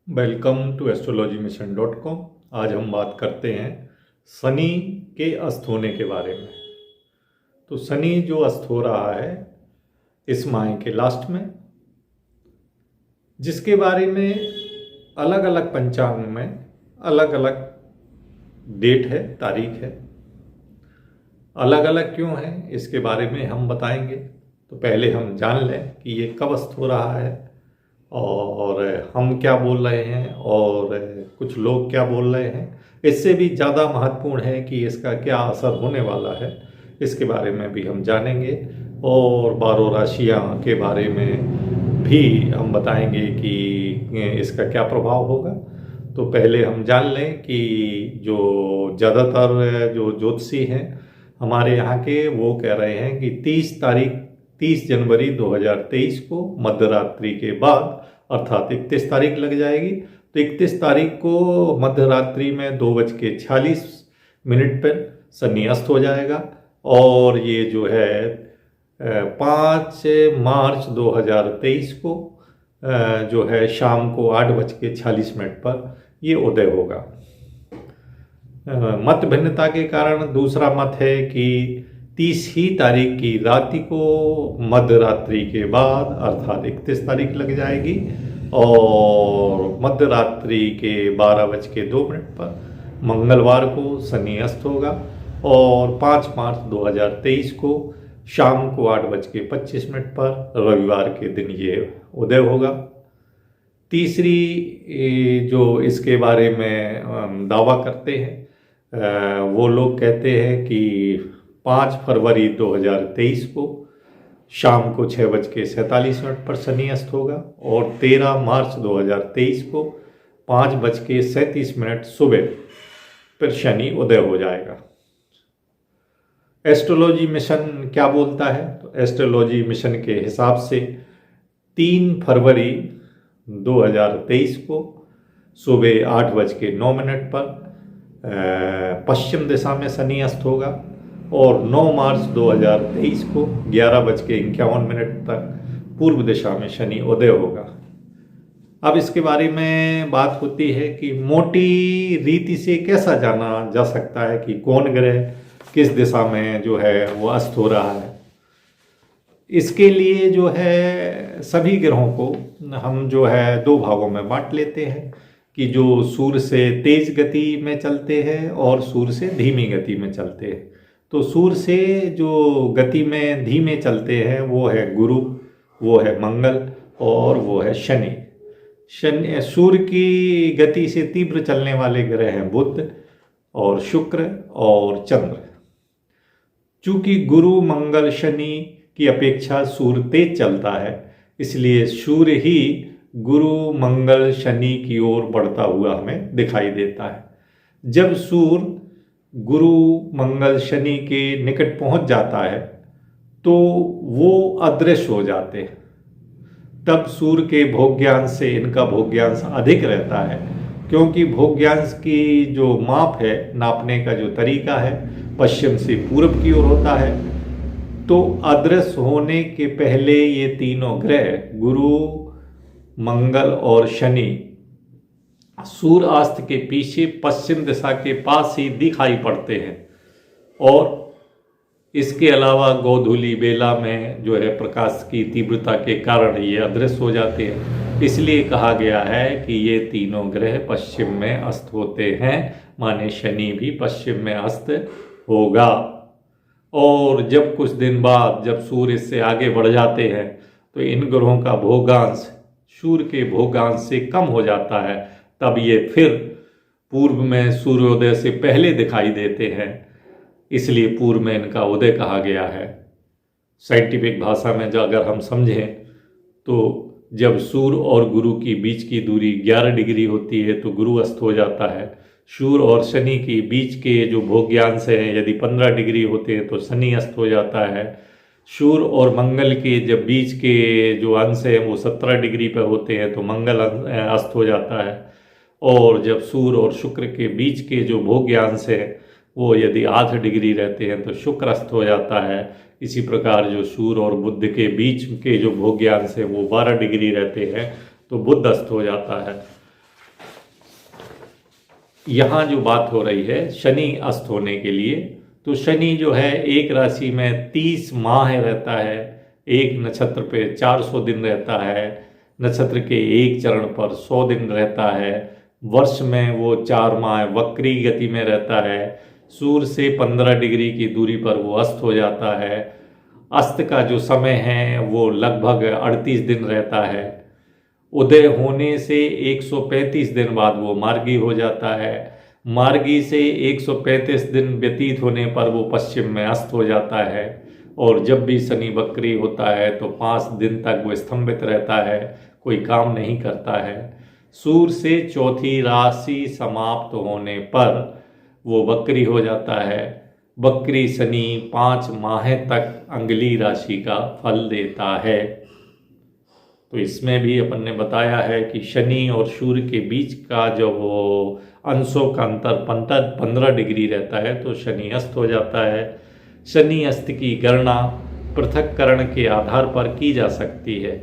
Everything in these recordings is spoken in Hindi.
Welcome to astrologymission.com। आज हम बात करते हैं शनि के अस्त होने के बारे में। तो शनि जो अस्त हो रहा है इस माह के लास्ट में, जिसके बारे में अलग अलग पंचांग में अलग अलग डेट है, तारीख है। अलग अलग क्यों है इसके बारे में हम बताएंगे। तो पहले हम जान लें कि ये कब अस्त हो रहा है और हम क्या बोल रहे हैं और कुछ लोग क्या बोल रहे हैं। इससे भी ज़्यादा महत्वपूर्ण है कि इसका क्या असर होने वाला है, इसके बारे में भी हम जानेंगे। और 12 राशियाँ के बारे में भी हम बताएंगे कि इसका क्या प्रभाव होगा। तो पहले हम जान लें कि जो ज़्यादातर जो ज्योतिषी हैं हमारे यहाँ के, वो कह रहे हैं कि 30 जनवरी 2023 को मध्यरात्रि के बाद अर्थात 31 तारीख लग जाएगी। तो 31 तारीख को मध्यरात्रि में 2:46 पर शनि अस्त हो जाएगा। और ये जो है 5 मार्च 2023 को जो है शाम को 8:46 पर ये उदय होगा। मत भिन्नता के कारण दूसरा मत है कि 30 ही तारीख की रात्रि को मध्यरात्रि के बाद अर्थात 31 तारीख लग जाएगी और मध्यरात्रि के 12:02 पर मंगलवार को शनि अस्त होगा और 5 मार्च 2023 को शाम को 8:25 पर रविवार के दिन ये उदय होगा। तीसरी जो इसके बारे में दावा करते हैं वो लोग कहते हैं कि 5 फरवरी 2023 को शाम को 6:47 पर शनि अस्त होगा और 13 मार्च 2023 को 5:37 सुबह पर शनि उदय हो जाएगा। एस्ट्रोलॉजी मिशन क्या बोलता है? तो एस्ट्रोलॉजी मिशन के हिसाब से 3 फरवरी 2023 को सुबह 8:09 पर पश्चिम दिशा में शनि अस्त होगा और 9 मार्च 2023 को 11:51 तक पूर्व दिशा में शनि उदय होगा। अब इसके बारे में बात होती है कि मोटी रीति से कैसा जाना जा सकता है कि कौन ग्रह किस दिशा में जो है वो अस्त हो रहा है। इसके लिए जो है सभी ग्रहों को हम जो है 2 भागों में बांट लेते हैं कि जो सूर्य से तेज गति में चलते हैं और सूर्य से धीमी गति में चलते हैं। तो सूर्य से जो गति में धीमे चलते हैं वो है गुरु, वो है मंगल और वो है शनि। सूर्य की गति से तीव्र चलने वाले ग्रह हैं बुध और शुक्र और चंद्र। चूंकि गुरु मंगल शनि की अपेक्षा सूर्य तेज चलता है, इसलिए सूर्य ही गुरु मंगल शनि की ओर बढ़ता हुआ हमें दिखाई देता है। जब सूर्य गुरु मंगल शनि के निकट पहुंच जाता है तो वो अदृश्य हो जाते हैं। तब सूर्य के भोग्यांश से इनका भोग्यांश अधिक रहता है, क्योंकि भोग्यांश की जो माप है, नापने का जो तरीका है, पश्चिम से पूर्व की ओर होता है। तो अदृश्य होने के पहले ये तीनों ग्रह गुरु मंगल और शनि सूर्यास्त के पीछे पश्चिम दिशा के पास ही दिखाई पड़ते हैं। और इसके अलावा गोधूली बेला में जो है प्रकाश की तीव्रता के कारण ये अदृश्य हो जाते हैं। इसलिए कहा गया है कि ये तीनों ग्रह पश्चिम में अस्त होते हैं, माने शनि भी पश्चिम में अस्त होगा। और जब कुछ दिन बाद जब सूर्य इससे आगे बढ़ जाते हैं तो इन ग्रहों का भोगांश सूर्य के भोगांश से कम हो जाता है। तब ये फिर पूर्व में सूर्योदय से पहले दिखाई देते हैं, इसलिए पूर्व में इनका उदय कहा गया है। साइंटिफिक भाषा में जो अगर हम समझें तो जब सूर्य और गुरु की बीच की दूरी 11 डिग्री होती है तो गुरु अस्त हो जाता है। सूर्य और शनि के बीच के जो भोग्यांश हैं यदि 15 डिग्री होते हैं तो शनि अस्त हो जाता है। सूर्य और मंगल के जब बीच के जो अंश हैं वो 17 डिग्री पर होते हैं तो मंगल अस्त हो जाता है। और जब सूर्य और शुक्र के बीच के जो भोग्यांश है वो यदि 8 डिग्री रहते हैं तो शुक्र अस्त हो जाता है। इसी प्रकार जो सूर्य और बुध के बीच के जो भोग्यांश है वो 12 डिग्री रहते हैं तो बुध अस्त हो जाता है। यहाँ जो बात हो रही है शनि अस्त होने के लिए, तो शनि जो है एक राशि में 30 माह रहता है, एक नक्षत्र पे 400 दिन रहता है, नक्षत्र के एक चरण पर 100 दिन रहता है, वर्ष में वो 4 माह वक्री गति में रहता है, सूर्य से 15 डिग्री की दूरी पर वो अस्त हो जाता है। अस्त का जो समय है वो लगभग 38 दिन रहता है। उदय होने से 135 दिन बाद वो मार्गी हो जाता है। मार्गी से 135 दिन व्यतीत होने पर वो पश्चिम में अस्त हो जाता है। और जब भी शनि वक्री होता है तो 5 दिन तक वो स्तंभित रहता है, कोई काम नहीं करता है। सूर्य से चौथी राशि समाप्त होने पर वो वक्री हो जाता है। वक्री शनि 5 माह तक अंगुली राशि का फल देता है। तो इसमें भी अपन ने बताया है कि शनि और सूर्य के बीच का जो वो अंशों का अंतर 15 डिग्री रहता है, तो शनि अस्त हो जाता है। शनि अस्त की गणना पृथक्करण के आधार पर की जा सकती है।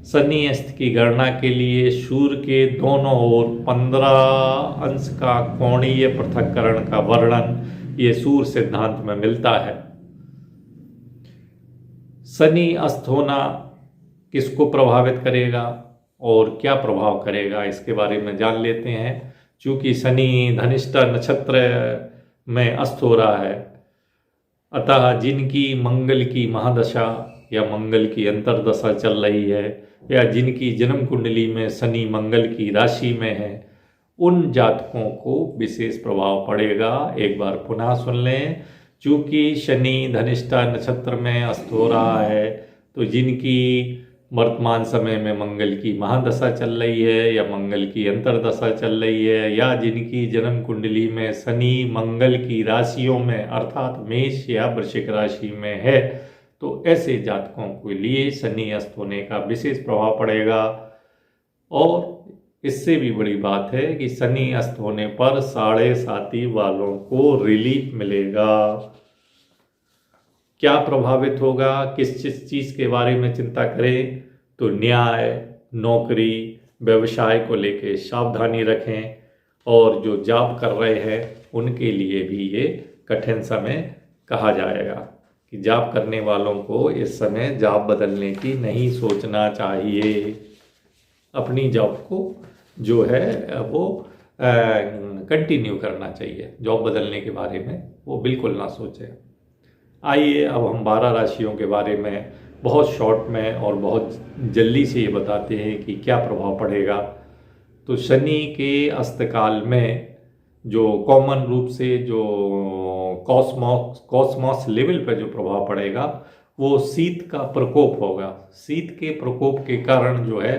शनि अस्त की गणना के लिए सूर्य के दोनों ओर 15 अंश का कोणीय पृथक्करण का वर्णन ये सूर्य सिद्धांत में मिलता है। शनि अस्त होना किसको प्रभावित करेगा और क्या प्रभाव करेगा, इसके बारे में जान लेते हैं। चूंकि शनि धनिष्ठा नक्षत्र में अस्त हो रहा है, अतः जिनकी मंगल की महादशा या मंगल की अंतर्दशा चल रही है, या जिनकी जन्म कुंडली में शनि मंगल की राशि में है, उन जातकों को विशेष प्रभाव पड़ेगा। एक बार पुनः सुन लें। चूंकि शनि धनिष्ठा नक्षत्र में अस्त हो रहा है, तो जिनकी वर्तमान समय में मंगल की महादशा चल रही है या मंगल की अंतर्दशा चल रही है, या जिनकी जन्म कुंडली में शनि मंगल की राशियों में अर्थात मेष या वृश्चिक राशि में है, तो ऐसे जातकों के लिए शनि अस्त होने का विशेष प्रभाव पड़ेगा। और इससे भी बड़ी बात है कि शनि अस्त होने पर 7.5 वालों को रिलीफ मिलेगा। क्या प्रभावित होगा, किस चीज़ के बारे में चिंता करें, तो न्याय, नौकरी, व्यवसाय को लेके सावधानी रखें। और जो जॉब कर रहे हैं उनके लिए भी ये कठिन समय कहा जाएगा कि जॉब करने वालों को इस समय जॉब बदलने की नहीं सोचना चाहिए। अपनी जॉब को जो है वो कंटिन्यू करना चाहिए, जॉब बदलने के बारे में वो बिल्कुल ना सोचें। आइए अब हम 12 राशियों के बारे में बहुत शॉर्ट में और बहुत जल्दी से ये बताते हैं कि क्या प्रभाव पड़ेगा। तो शनि के अस्तकाल में जो कॉमन रूप से जो कॉस्मॉस लेवल पर जो प्रभाव पड़ेगा वो शीत का प्रकोप होगा। शीत के प्रकोप के कारण जो है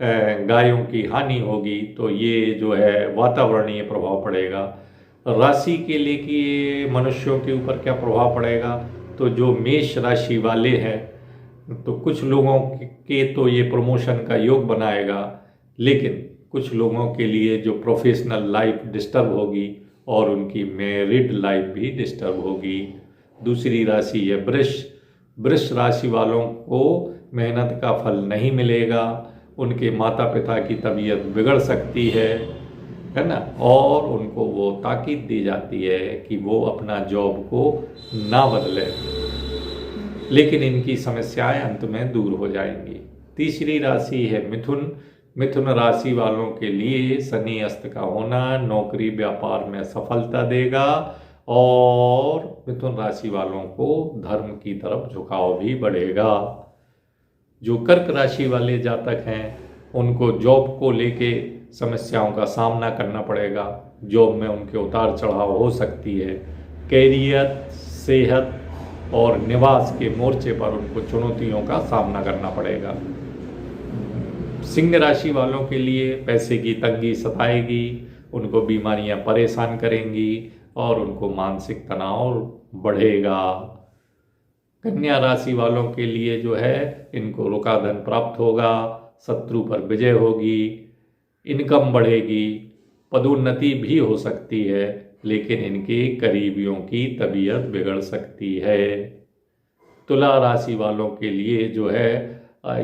गायों की हानि होगी, तो ये जो है वातावरणीय प्रभाव पड़ेगा। राशि के लिए कि मनुष्यों के ऊपर क्या प्रभाव पड़ेगा, तो जो मेष राशि वाले हैं तो कुछ लोगों के तो ये प्रमोशन का योग बनाएगा, लेकिन कुछ लोगों के लिए जो प्रोफेशनल लाइफ डिस्टर्ब होगी और उनकी मैरिड लाइफ भी डिस्टर्ब होगी। दूसरी राशि है वृष राशि वालों को मेहनत का फल नहीं मिलेगा, उनके माता पिता की तबीयत बिगड़ सकती है ना, और उनको वो ताकीद दी जाती है कि वो अपना जॉब को ना बदलें, लेकिन इनकी समस्याएं अंत में दूर हो जाएंगी। तीसरी राशि है मिथुन राशि वालों के लिए शनि अस्त का होना नौकरी व्यापार में सफलता देगा, और मिथुन राशि वालों को धर्म की तरफ झुकाव भी बढ़ेगा। जो कर्क राशि वाले जातक हैं उनको जॉब को लेके समस्याओं का सामना करना पड़ेगा। जॉब में उनके उतार चढ़ाव हो सकती है। कैरियर, सेहत और निवास के मोर्चे पर उनको चुनौतियों का सामना करना पड़ेगा। सिंह राशि वालों के लिए पैसे की तंगी सताएगी, उनको बीमारियां परेशान करेंगी और उनको मानसिक तनाव बढ़ेगा। कन्या राशि वालों के लिए जो है इनको रुका धन प्राप्त होगा, शत्रु पर विजय होगी, इनकम बढ़ेगी, पदोन्नति भी हो सकती है, लेकिन इनके करीबियों की तबीयत बिगड़ सकती है। तुला राशि वालों के लिए जो है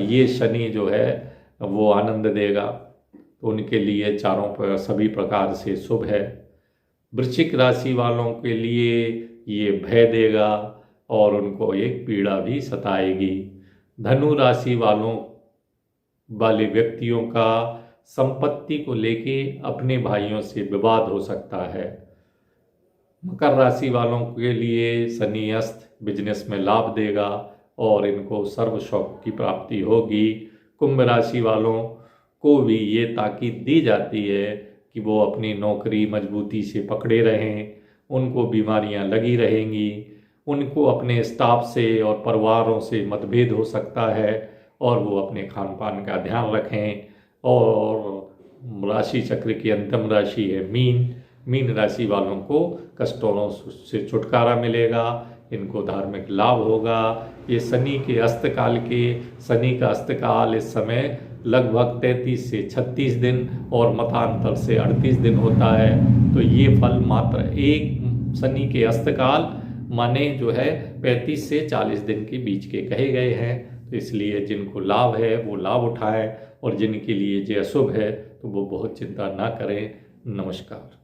ये शनि जो है वो आनंद देगा, तो उनके लिए चारों पर सभी प्रकार से शुभ है। वृश्चिक राशि वालों के लिए ये भय देगा और उनको एक पीड़ा भी सताएगी। धनु राशि वाले व्यक्तियों का संपत्ति को लेके अपने भाइयों से विवाद हो सकता है। मकर राशि वालों के लिए शनि अस्त बिजनेस में लाभ देगा और इनको सर्व शौक की प्राप्ति होगी। कुंभ राशि वालों को भी ये ताकीद दी जाती है कि वो अपनी नौकरी मजबूती से पकड़े रहें, उनको बीमारियां लगी रहेंगी, उनको अपने स्टाफ से और परिवारों से मतभेद हो सकता है और वो अपने खान पान का ध्यान रखें। और राशि चक्र की अंतिम राशि है मीन राशि वालों को कष्टों से छुटकारा मिलेगा, इनको धार्मिक लाभ होगा। ये शनि का अस्तकाल इस समय लगभग 33 से 36 दिन और मतांतर से 38 दिन होता है। तो ये फल मात्र एक शनि के अस्तकाल माने जो है 35 से 40 दिन के बीच के कहे गए हैं। तो इसलिए जिनको लाभ है वो लाभ उठाएं और जिनके लिए जो अशुभ है तो वो बहुत चिंता ना करें। नमस्कार।